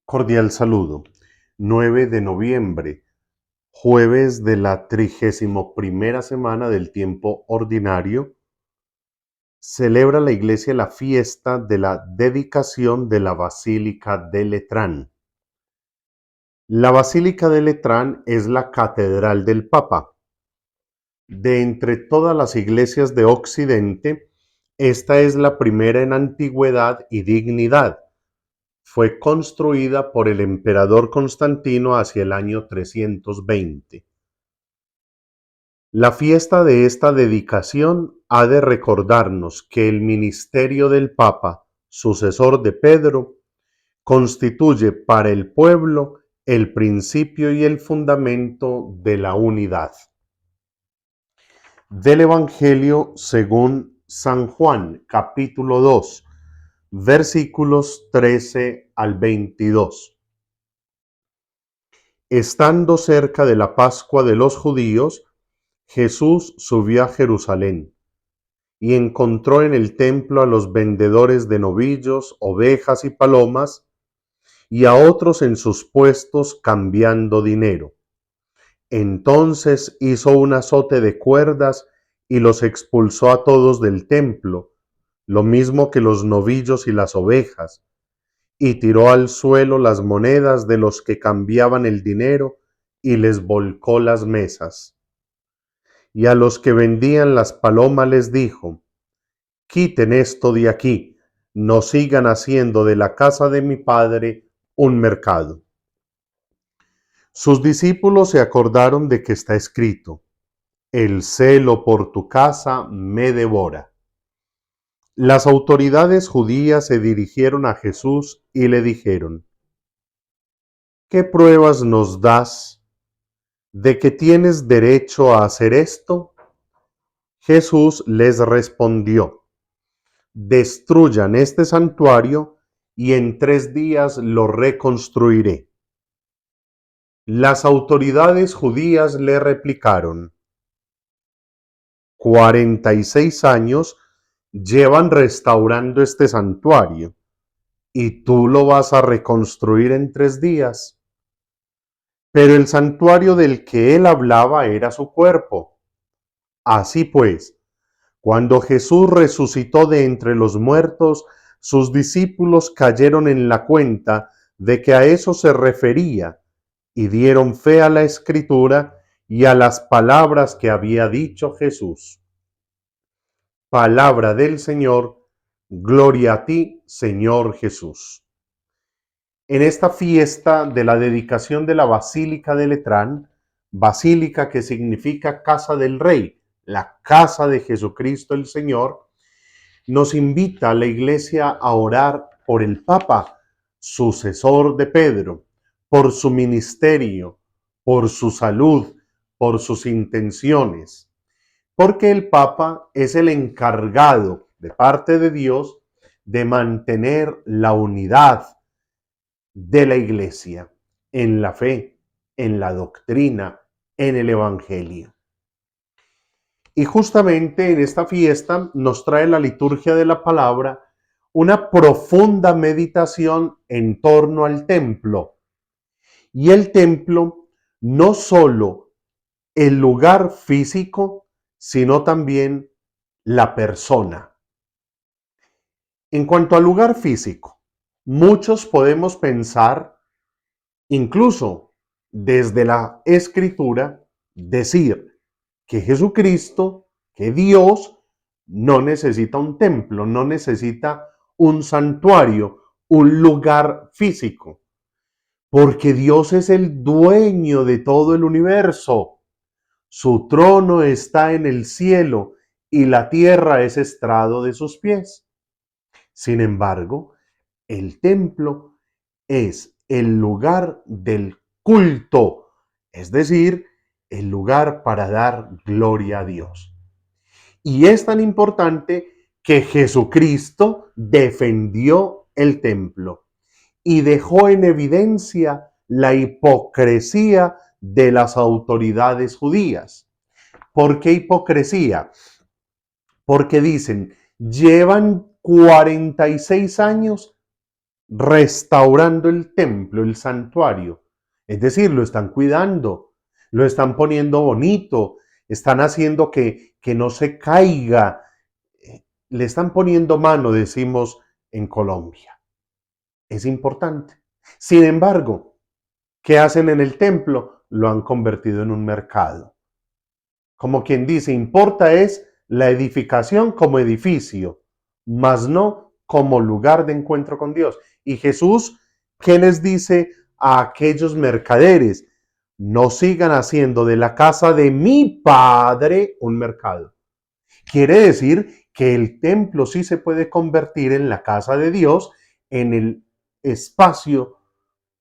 Cordial saludo. 9 de noviembre, jueves de la 31ª semana del tiempo ordinario, celebra la Iglesia la fiesta de la dedicación de la Basílica de Letrán. La Basílica de Letrán es la catedral del Papa. De entre todas las iglesias de Occidente, esta es la primera en antigüedad y dignidad. Fue construida por el emperador Constantino hacia el año 320. La fiesta de esta dedicación ha de recordarnos que el ministerio del Papa, sucesor de Pedro, constituye para el pueblo el principio y el fundamento de la unidad. Del Evangelio según San Juan, capítulo 2, versículos 13 al 22. Estando cerca de la Pascua de los judíos, Jesús subió a Jerusalén y encontró en el templo a los vendedores de novillos, ovejas y palomas, y a otros en sus puestos cambiando dinero. Entonces hizo un azote de cuerdas y los expulsó a todos del templo, lo mismo que los novillos y las ovejas, y tiró al suelo las monedas de los que cambiaban el dinero y les volcó las mesas. Y a los que vendían las palomas les dijo: quiten esto de aquí, no sigan haciendo de la casa de mi padre un mercado. Sus discípulos se acordaron de que está escrito: el celo por tu casa me devora. Las autoridades judías se dirigieron a Jesús y le dijeron: ¿qué pruebas nos das de que tienes derecho a hacer esto? Jesús les respondió: destruyan este santuario y en 3 días lo reconstruiré. Las autoridades judías le replicaron: 46 años llevan restaurando este santuario y tú lo vas a reconstruir en 3 días. Pero el santuario del que él hablaba era su cuerpo. Así pues, cuando Jesús resucitó de entre los muertos, sus discípulos cayeron en la cuenta de que a eso se refería y dieron fe a la Escritura y a las palabras que había dicho Jesús. Palabra del Señor, gloria a ti, Señor Jesús. En esta fiesta de la dedicación de la Basílica de Letrán, basílica que significa casa del Rey, la casa de Jesucristo el Señor, nos invita a la Iglesia a orar por el Papa, sucesor de Pedro, por su ministerio, por su salud, por sus intenciones, porque el Papa es el encargado de parte de Dios de mantener la unidad de la Iglesia en la fe, en la doctrina, en el Evangelio. Y justamente en esta fiesta nos trae la liturgia de la palabra una profunda meditación en torno al templo. Y el templo no solo el lugar físico, sino también la persona. En cuanto al lugar físico, muchos podemos pensar, incluso desde la Escritura, decir que Jesucristo, que Dios, no necesita un templo, no necesita un santuario, un lugar físico, porque Dios es el dueño de todo el universo. Su trono está en el cielo y la tierra es estrado de sus pies. Sin embargo, el templo es el lugar del culto, es decir, el lugar para dar gloria a Dios. Y es tan importante que Jesucristo defendió el templo y dejó en evidencia la hipocresía de las autoridades judías. ¿Por qué hipocresía? Porque dicen, llevan 46 años restaurando el templo, el santuario. Es decir, lo están cuidando, lo están poniendo bonito, están haciendo que no se caiga, le están poniendo mano, decimos en Colombia. Es importante. Sin embargo, ¿qué hacen en el templo? Lo han convertido en un mercado. Como quien dice, importa es la edificación como edificio, mas no como lugar de encuentro con Dios. Y Jesús, ¿qué les dice a aquellos mercaderes? No sigan haciendo de la casa de mi Padre un mercado. Quiere decir que el templo sí se puede convertir en la casa de Dios, en el espacio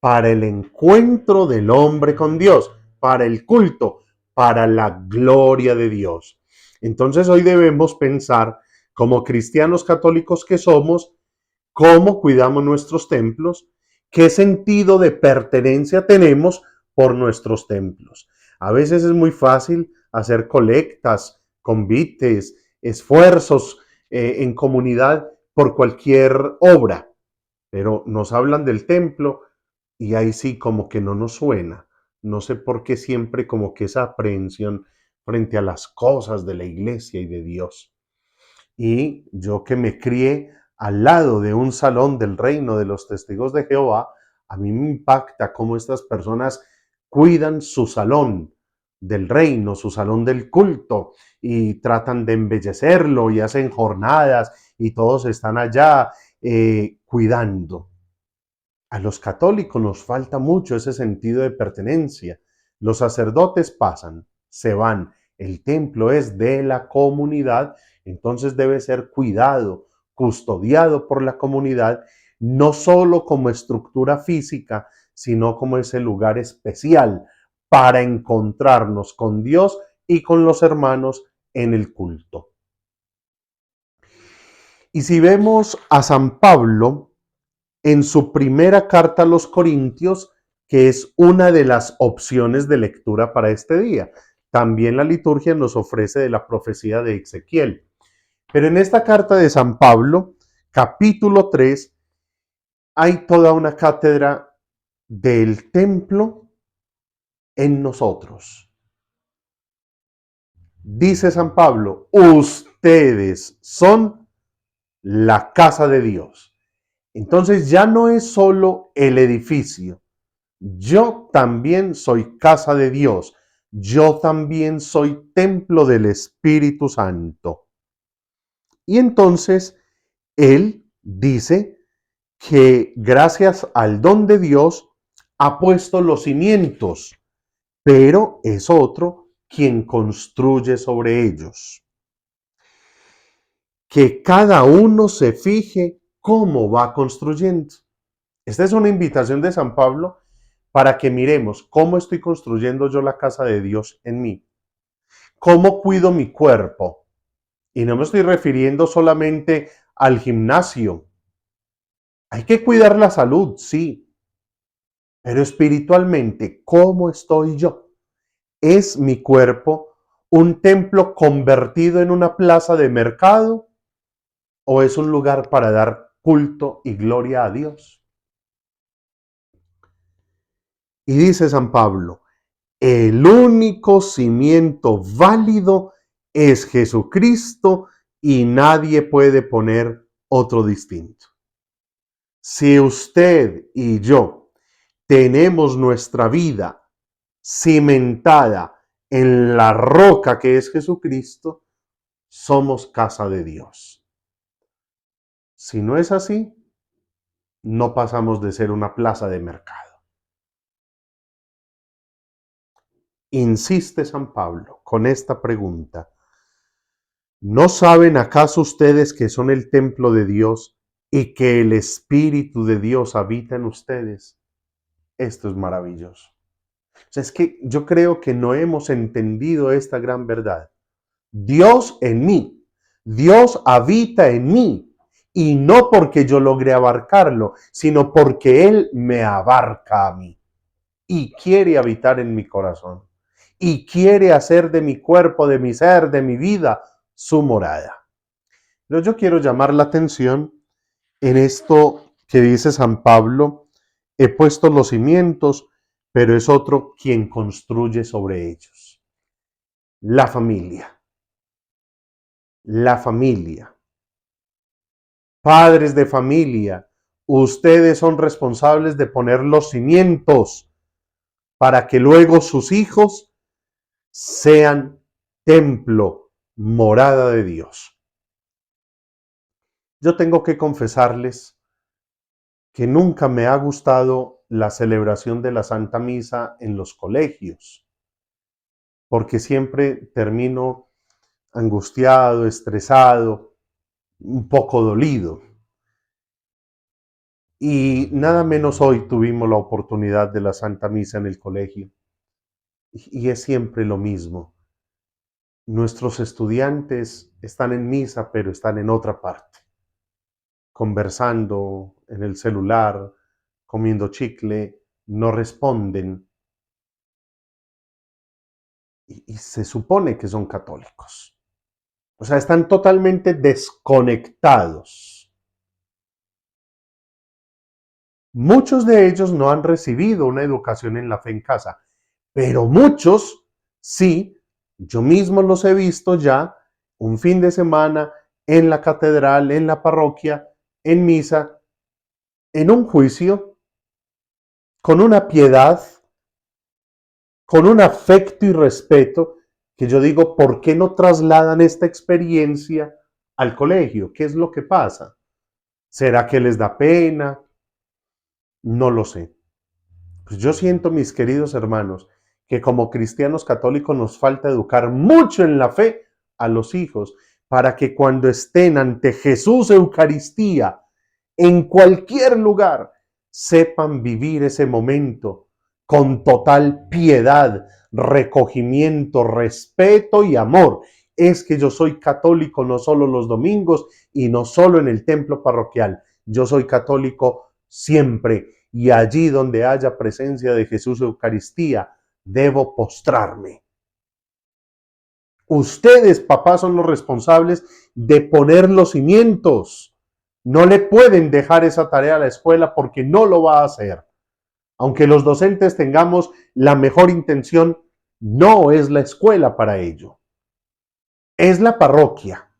para el encuentro del hombre con Dios, para el culto, para la gloria de Dios. Entonces hoy debemos pensar, como cristianos católicos que somos, cómo cuidamos nuestros templos, qué sentido de pertenencia tenemos por nuestros templos. A veces es muy fácil hacer colectas, convites, esfuerzos en comunidad por cualquier obra, pero nos hablan del templo y ahí sí como que no nos suena. No sé por qué siempre como que esa aprehensión frente a las cosas de la iglesia y de Dios. Y yo que me crié al lado de un salón del reino de los testigos de Jehová, a mí me impacta cómo estas personas cuidan su salón del reino, su salón del culto, y tratan de embellecerlo y hacen jornadas y todos están allá cuidando. A los católicos nos falta mucho ese sentido de pertenencia. Los sacerdotes pasan, se van. El templo es de la comunidad, entonces debe ser cuidado, custodiado por la comunidad, no solo como estructura física, sino como ese lugar especial para encontrarnos con Dios y con los hermanos en el culto. Y si vemos a San Pablo, en su primera carta a los Corintios, que es una de las opciones de lectura para este día. También la liturgia nos ofrece de la profecía de Ezequiel. Pero en esta carta de San Pablo, capítulo 3, hay toda una cátedra del templo en nosotros. Dice San Pablo, ustedes son la casa de Dios. Entonces ya no es solo el edificio. Yo también soy casa de Dios. Yo también soy templo del Espíritu Santo. Y entonces él dice que gracias al don de Dios ha puesto los cimientos, pero es otro quien construye sobre ellos. Que cada uno se fije cómo va construyendo. Esta es una invitación de San Pablo para que miremos cómo estoy construyendo yo la casa de Dios en mí. ¿Cómo cuido mi cuerpo? Y no me estoy refiriendo solamente al gimnasio. Hay que cuidar la salud, sí. Pero espiritualmente, ¿cómo estoy yo? ¿Es mi cuerpo un templo convertido en una plaza de mercado? ¿O es un lugar para dar culto y gloria a Dios? Y dice San Pablo, el único cimiento válido es Jesucristo y nadie puede poner otro distinto. Si usted y yo tenemos nuestra vida cimentada en la roca que es Jesucristo, somos casa de Dios. Si no es así, no pasamos de ser una plaza de mercado. Insiste San Pablo con esta pregunta. ¿No saben acaso ustedes que son el templo de Dios y que el Espíritu de Dios habita en ustedes? Esto es maravilloso. O sea, es que yo creo que no hemos entendido esta gran verdad. Dios en mí, Dios habita en mí, y no porque yo logre abarcarlo, sino porque Él me abarca a mí y quiere habitar en mi corazón y quiere hacer de mi cuerpo, de mi ser, de mi vida, su morada. Pero yo quiero llamar la atención en esto que dice San Pablo, he puesto los cimientos, pero es otro quien construye sobre ellos. La familia. La familia. Padres de familia, ustedes son responsables de poner los cimientos para que luego sus hijos sean templo, morada de Dios. Yo tengo que confesarles que nunca me ha gustado la celebración de la Santa Misa en los colegios, porque siempre termino angustiado, estresado, un poco dolido. Y nada menos hoy tuvimos la oportunidad de la Santa Misa en el colegio. Y es siempre lo mismo. Nuestros estudiantes están en misa, pero están en otra parte, conversando en el celular, comiendo chicle, no responden. Y se supone que son católicos. O sea, están totalmente desconectados. Muchos de ellos no han recibido una educación en la fe en casa, pero muchos sí. Yo mismo los he visto ya un fin de semana en la catedral, en la parroquia, en misa, en un juicio, con una piedad, con un afecto y respeto, que yo digo, ¿por qué no trasladan esta experiencia al colegio? ¿Qué es lo que pasa? ¿Será que les da pena? No lo sé. Pues yo siento, mis queridos hermanos, que como cristianos católicos nos falta educar mucho en la fe a los hijos para que cuando estén ante Jesús Eucaristía, en cualquier lugar, sepan vivir ese momento con total piedad, recogimiento, respeto y amor. Es que yo soy católico no solo los domingos y no solo en el templo parroquial. Yo soy católico siempre, y allí donde haya presencia de Jesús Eucaristía, debo postrarme. Ustedes, papás, son los responsables de poner los cimientos. No le pueden dejar esa tarea a la escuela porque no lo va a hacer. Aunque los docentes tengamos la mejor intención, no es la escuela para ello. Es la parroquia.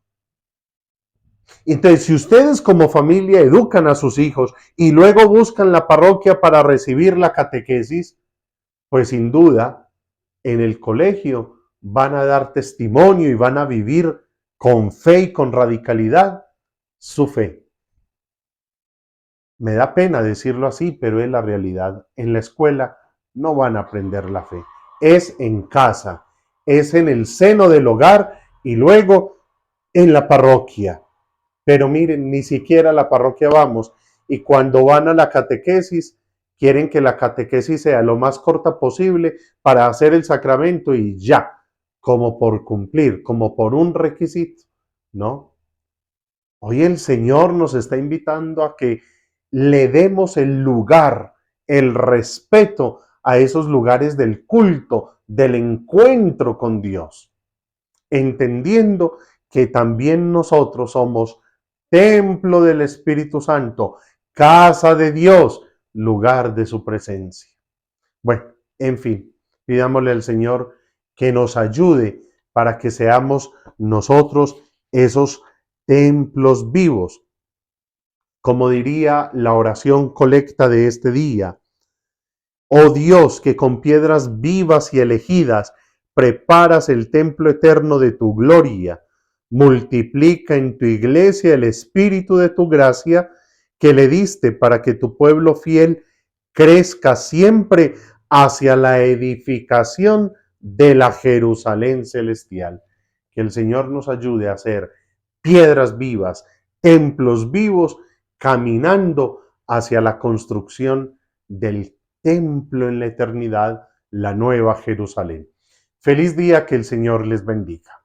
Entonces, si ustedes como familia educan a sus hijos y luego buscan la parroquia para recibir la catequesis, pues sin duda en el colegio van a dar testimonio y van a vivir con fe y con radicalidad su fe. Me da pena decirlo así, pero es la realidad. En la escuela no van a aprender la fe. Es en casa, es en el seno del hogar y luego en la parroquia. Pero miren, ni siquiera a la parroquia vamos. Y cuando van a la catequesis, quieren que la catequesis sea lo más corta posible para hacer el sacramento y ya, como por cumplir, como por un requisito, ¿no? Hoy el Señor nos está invitando a que le demos el lugar, el respeto a esos lugares del culto, del encuentro con Dios, entendiendo que también nosotros somos templo del Espíritu Santo, casa de Dios, lugar de su presencia. Bueno, en fin, pidámosle al Señor que nos ayude para que seamos nosotros esos templos vivos. Como diría la oración colecta de este día, oh Dios, que con piedras vivas y elegidas preparas el templo eterno de tu gloria, multiplica en tu iglesia el espíritu de tu gracia que le diste para que tu pueblo fiel crezca siempre hacia la edificación de la Jerusalén celestial. Que el Señor nos ayude a ser piedras vivas, templos vivos, caminando hacia la construcción del templo en la eternidad, la nueva Jerusalén. Feliz día, que el Señor les bendiga.